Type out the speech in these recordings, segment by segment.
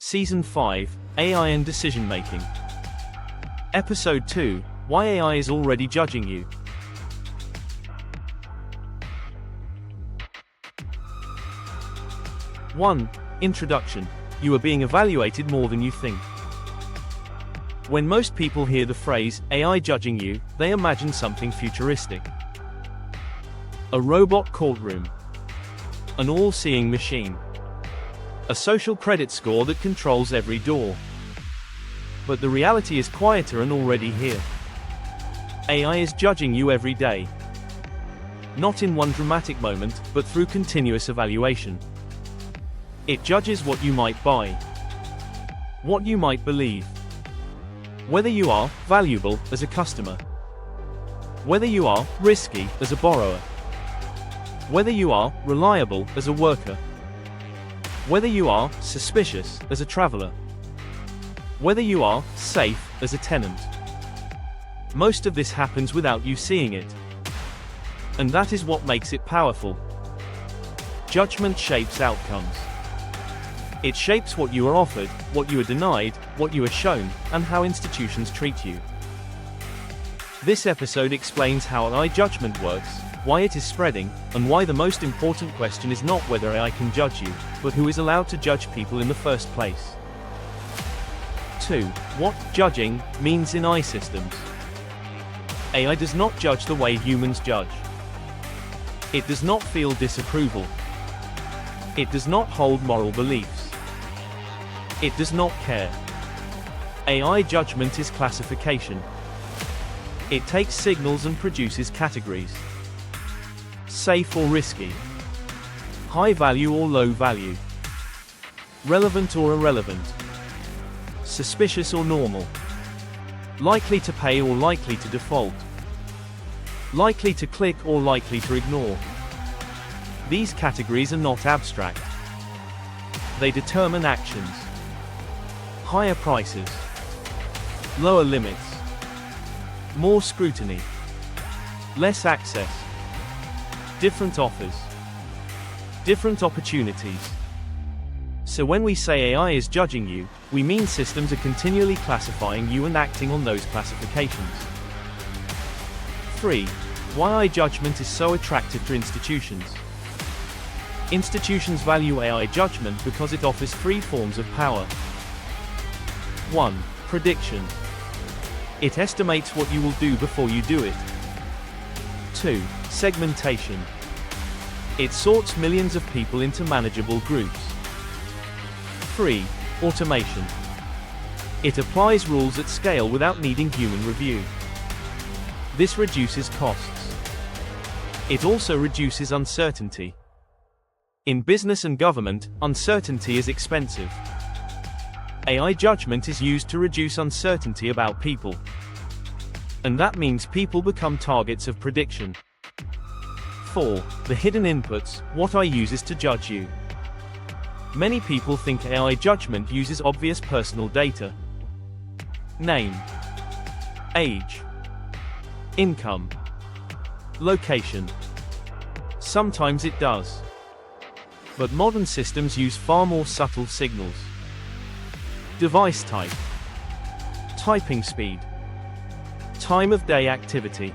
Season 5, AI and Decision Making. Episode 2, Why AI is Already Judging You. One. Introduction. You are being evaluated more than you think. When most people hear the phrase, AI judging you, they imagine something futuristic. A robot courtroom. An all-seeing machine. A social credit score that controls every door. But the reality is quieter and already here. AI is judging you every day. Not in one dramatic moment, but through continuous evaluation. It judges what you might buy, what you might believe, whether you are valuable as a customer, whether you are risky as a borrower, whether you are reliable as a worker, whether you are suspicious as a traveler, whether you are safe as a tenant. Most of this happens without you seeing it. And that is what makes it powerful. Judgment shapes outcomes. It shapes what you are offered, what you are denied, what you are shown, and how institutions treat you. This episode explains how AI judgment works, why it is spreading, and why the most important question is not whether AI can judge you, but who is allowed to judge people in the first place. 2. What judging means in AI systems. AI does not judge the way humans judge. It does not feel disapproval. It does not hold moral beliefs. It does not care. AI judgment is classification. It takes signals and produces categories. Safe or risky. High value or low value. Relevant or irrelevant. Suspicious or normal. Likely to pay or likely to default. Likely to click or likely to ignore. These categories are not abstract. They determine actions. Higher prices. Lower limits. More scrutiny. Less access. Different offers. Different opportunities. So when we say AI is judging you, we mean systems are continually classifying you and acting on those classifications. 3. Why AI judgment is so attractive to institutions. Institutions value AI judgment because it offers three forms of power. 1. Prediction. It estimates what you will do before you do it. 2. Segmentation. It sorts millions of people into manageable groups. 3. Automation. It applies rules at scale without needing human review. This reduces costs. It also reduces uncertainty. In business and government, uncertainty is expensive. AI judgment is used to reduce uncertainty about people. And that means people become targets of prediction. 4. The hidden inputs, what AI uses to judge you. Many people think AI judgment uses obvious personal data. Name. Age. Income. Location. Sometimes it does. But modern systems use far more subtle signals. Device type. Typing speed. Time of day activity.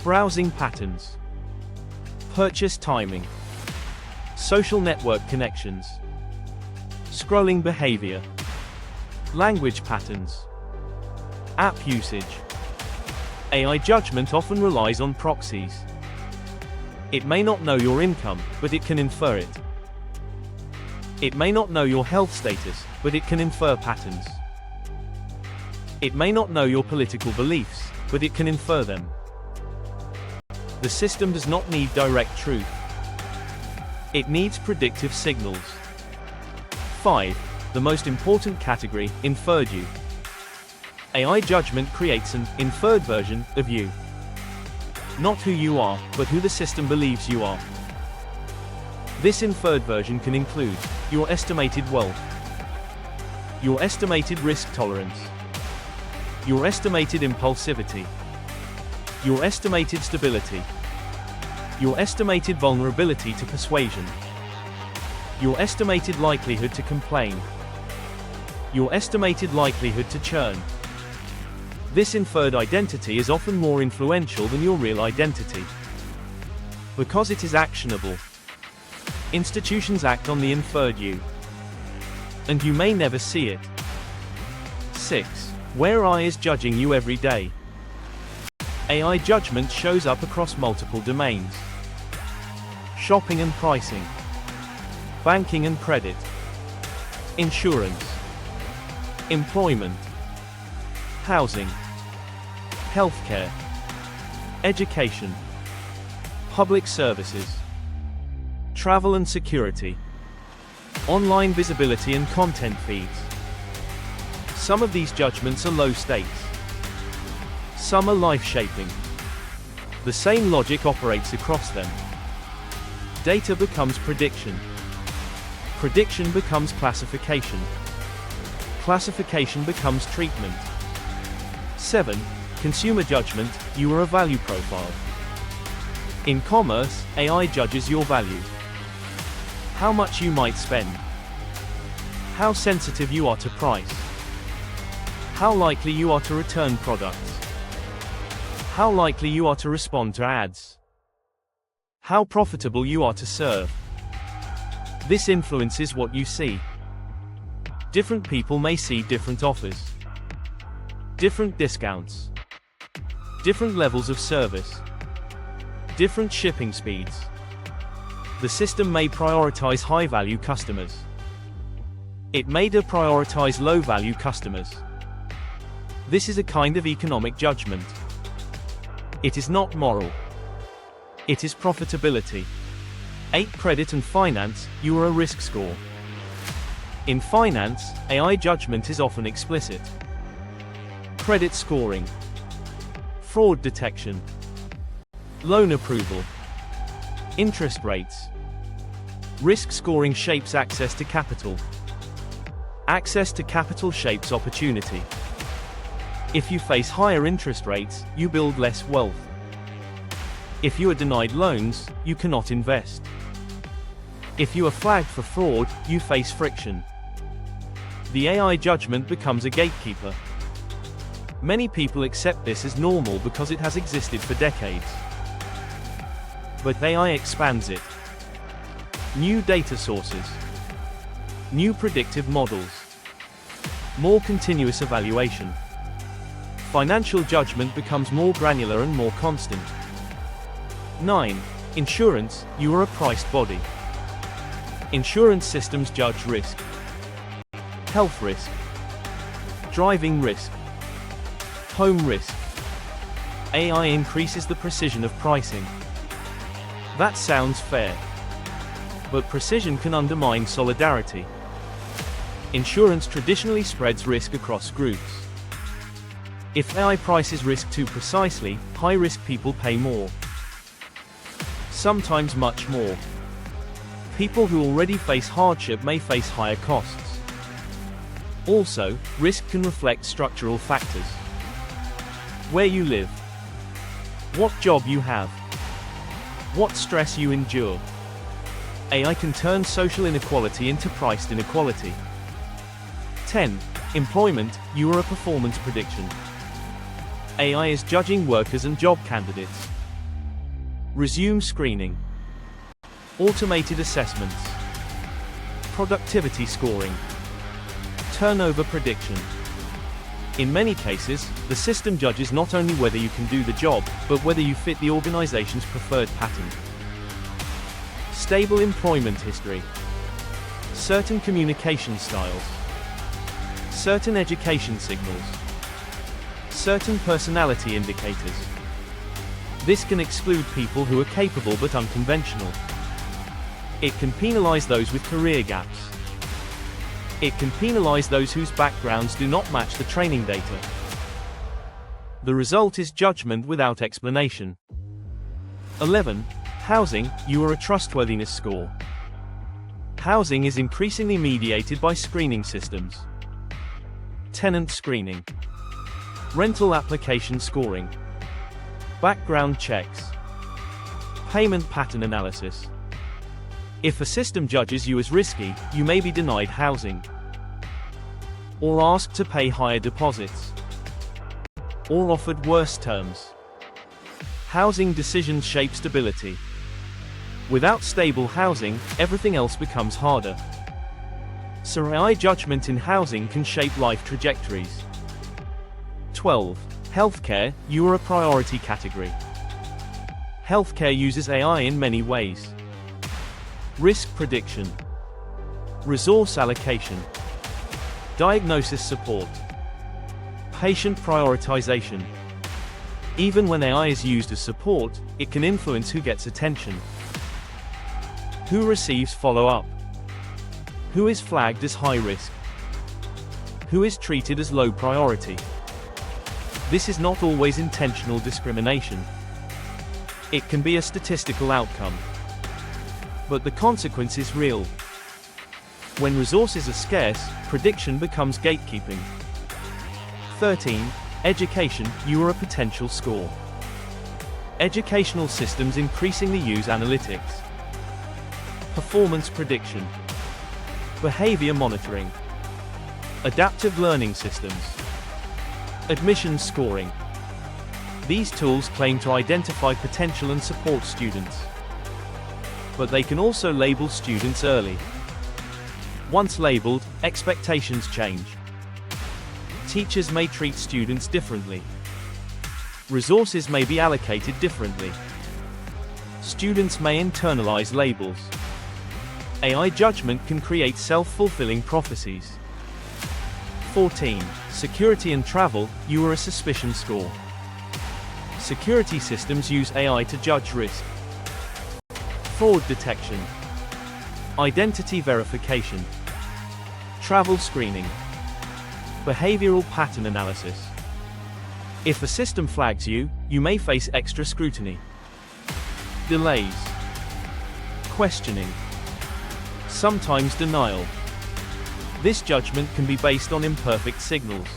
Browsing patterns. Purchase timing. Social network connections. Scrolling behavior. Language patterns. App usage. AI judgment often relies on proxies. It may not know your income, but it can infer it. It may not know your health status, but it can infer patterns. It may not know your political beliefs, but it can infer them. The system does not need direct truth. It needs predictive signals. 5. The most important category, inferred you. AI judgment creates an inferred version of you. Not who you are, but who the system believes you are. This inferred version can include your estimated wealth, your estimated risk tolerance, your estimated impulsivity, your estimated stability, your estimated vulnerability to persuasion, your estimated likelihood to complain, your estimated likelihood to churn. This inferred identity is often more influential than your real identity. Because it is actionable. Institutions act on the inferred you. And you may never see it. 6. Where AI is judging you every day. AI judgment shows up across multiple domains. Shopping and pricing. Banking and credit. Insurance. Employment. Housing. Healthcare. Education. Public services. Travel and security. Online visibility and content feeds. Some of these judgments are low stakes. Some are life-shaping. The same logic operates across them. Data becomes prediction. Prediction becomes classification. Classification becomes treatment. 7. Consumer judgment, you are a value profile. In commerce, AI judges your value. How much you might spend. How sensitive you are to price. How likely you are to return products. How likely you are to respond to ads. How profitable you are to serve. This influences what you see. Different people may see different offers. Different discounts. Different levels of service. Different shipping speeds. The system may prioritize high-value customers. It may deprioritize low-value customers. This is a kind of economic judgment. It is not moral. It is profitability. 8. Credit and finance, you are a risk score. In finance, AI judgment is often explicit. Credit scoring. Fraud detection. Loan approval. Interest rates. Risk scoring shapes access to capital. Access to capital shapes opportunity. If you face higher interest rates, you build less wealth. If you are denied loans, you cannot invest. If you are flagged for fraud, you face friction. The AI judgment becomes a gatekeeper. Many people accept this as normal because it has existed for decades. But AI expands it. New data sources. New predictive models. More continuous evaluation. Financial judgment becomes more granular and more constant. 9. Insurance, you are a priced body. Insurance systems judge risk. Health risk. Driving risk. Home risk. AI increases the precision of pricing. That sounds fair. But precision can undermine solidarity. Insurance traditionally spreads risk across groups. If AI prices risk too precisely, high-risk people pay more. Sometimes much more. People who already face hardship may face higher costs. Also, risk can reflect structural factors. Where you live. What job you have. What stress you endure. AI can turn social inequality into priced inequality. 10. Employment, you are a performance prediction. AI is judging workers and job candidates. Resume screening. Automated assessments. Productivity scoring. Turnover prediction. In many cases, the system judges not only whether you can do the job, but whether you fit the organization's preferred pattern. Stable employment history. Certain communication styles. Certain education signals. Certain personality indicators. This can exclude people who are capable but unconventional. It can penalize those with career gaps. It can penalize those whose backgrounds do not match the training data. The result is judgment without explanation. 11. Housing, you are a trustworthiness score. Housing is increasingly mediated by screening systems. Tenant screening. Rental application scoring. Background checks. Payment pattern analysis. If a system judges you as risky, you may be denied housing. or asked to pay higher deposits, or offered worse terms. Housing decisions shape stability. Without stable housing, everything else becomes harder. So AI judgment in housing can shape life trajectories. 12. Healthcare, you are a priority category. Healthcare uses AI in many ways. Risk prediction, resource allocation, diagnosis support, patient prioritization. Even when AI is used as support, it can influence who gets attention, who receives follow-up, who is flagged as high risk, who is treated as low priority. This is not always intentional discrimination. It can be a statistical outcome, but the consequence is real. When resources are scarce, prediction becomes gatekeeping. 13. Education, you are a potential score. Educational systems increasingly use analytics, performance prediction, behavior monitoring, adaptive learning systems, admissions scoring. These tools claim to identify potential and support students, but they can also label students early. Once labeled, expectations change. Teachers may treat students differently. Resources may be allocated differently. Students may internalize labels. AI judgment can create self-fulfilling prophecies. 14. Security and travel, you are a suspicion score. Security systems use AI to judge risk, fraud detection, identity verification, travel screening, behavioral pattern analysis. If a system flags you, you may face extra scrutiny, delays, questioning, sometimes denial. This judgment can be based on imperfect signals.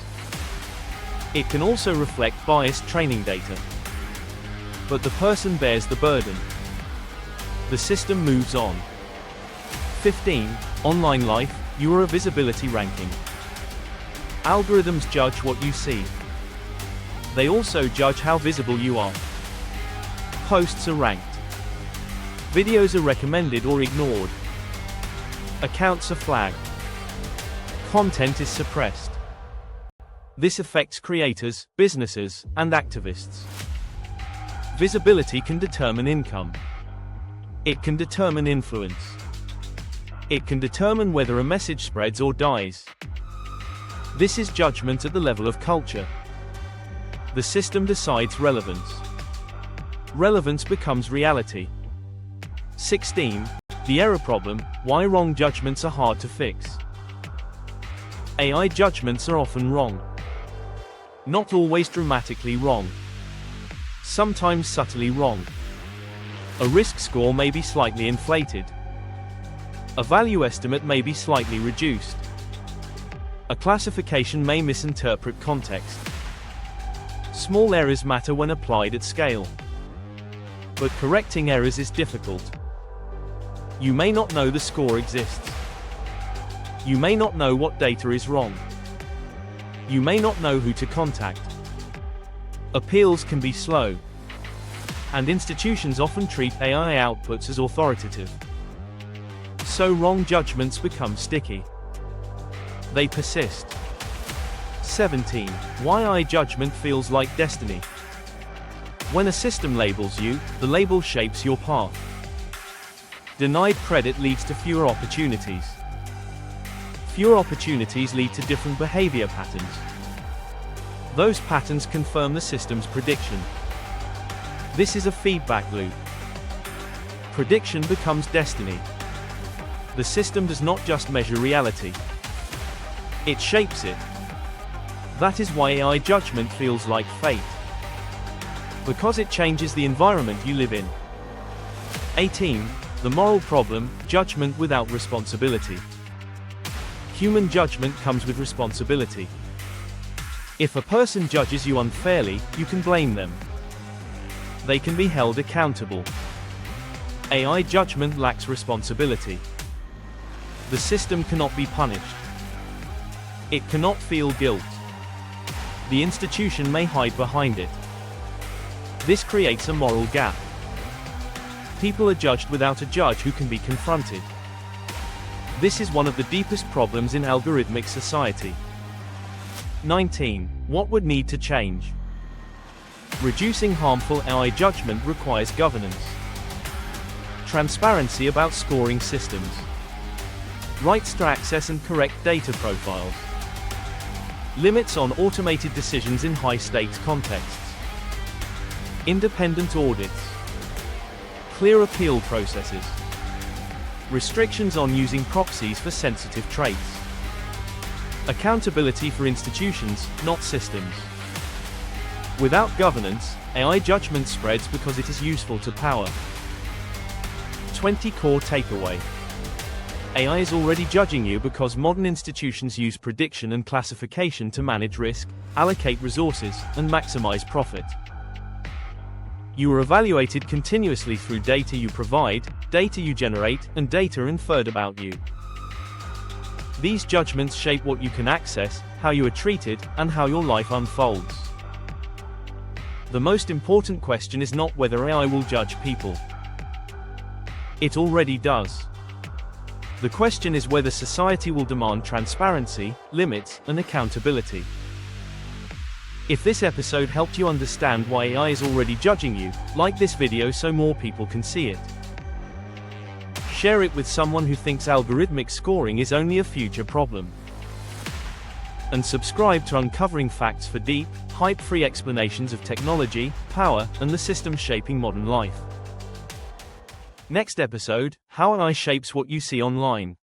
It can also reflect biased training data. But the person bears the burden. The system moves on. 15. Online life, you are a visibility ranking. Algorithms judge what you see. They also judge how visible you are. Posts are ranked. Videos are recommended or ignored. Accounts are flagged. Content is suppressed. This affects creators, businesses, and activists. Visibility can determine income. It can determine influence. It can determine whether a message spreads or dies. This is judgment at the level of culture. The system decides relevance. Relevance becomes reality. 16. The error problem, why wrong judgments are hard to fix. AI judgments are often wrong. Not always dramatically wrong. Sometimes subtly wrong. A risk score may be slightly inflated. A value estimate may be slightly reduced. A classification may misinterpret context. Small errors matter when applied at scale. But correcting errors is difficult. You may not know the score exists. You may not know what data is wrong. You may not know who to contact. Appeals can be slow. And institutions often treat AI outputs as authoritative. So wrong judgments become sticky. They persist. 17. Why AI judgment feels like destiny. When a system labels you, the label shapes your path. Denied credit leads to fewer opportunities. Fewer opportunities lead to different behavior patterns. Those patterns confirm the system's prediction. This is a feedback loop. Prediction becomes destiny. The system does not just measure reality. It shapes it. That is why AI judgment feels like fate. Because it changes the environment you live in. 18. The moral problem, judgment without responsibility. Human judgment comes with responsibility. If a person judges you unfairly, you can blame them. They can be held accountable. AI judgment lacks responsibility. The system cannot be punished. It cannot feel guilt. The institution may hide behind it. This creates a moral gap. People are judged without a judge who can be confronted. This is one of the deepest problems in algorithmic society. 19. What would need to change? Reducing harmful AI judgment requires governance. Transparency about scoring systems. Rights to access and correct data profiles. Limits on automated decisions in high-stakes contexts. Independent audits. Clear appeal processes. Restrictions on using proxies for sensitive traits. Accountability for institutions, not systems. Without governance, AI judgment spreads because it is useful to power. 20 core takeaway. AI is already judging you because modern institutions use prediction and classification to manage risk, allocate resources, and maximize profit. You are evaluated continuously through data you provide, data you generate, and data inferred about you. These judgments shape what you can access, how you are treated, and how your life unfolds. The most important question is not whether AI will judge people. It already does. The question is whether society will demand transparency, limits, and accountability. If this episode helped you understand why AI is already judging you, like this video so more people can see it. Share it with someone who thinks algorithmic scoring is only a future problem. And subscribe to Uncovering Facts for deep, hype-free explanations of technology, power, and the systems shaping modern life. Next episode, how AI shapes what you see online.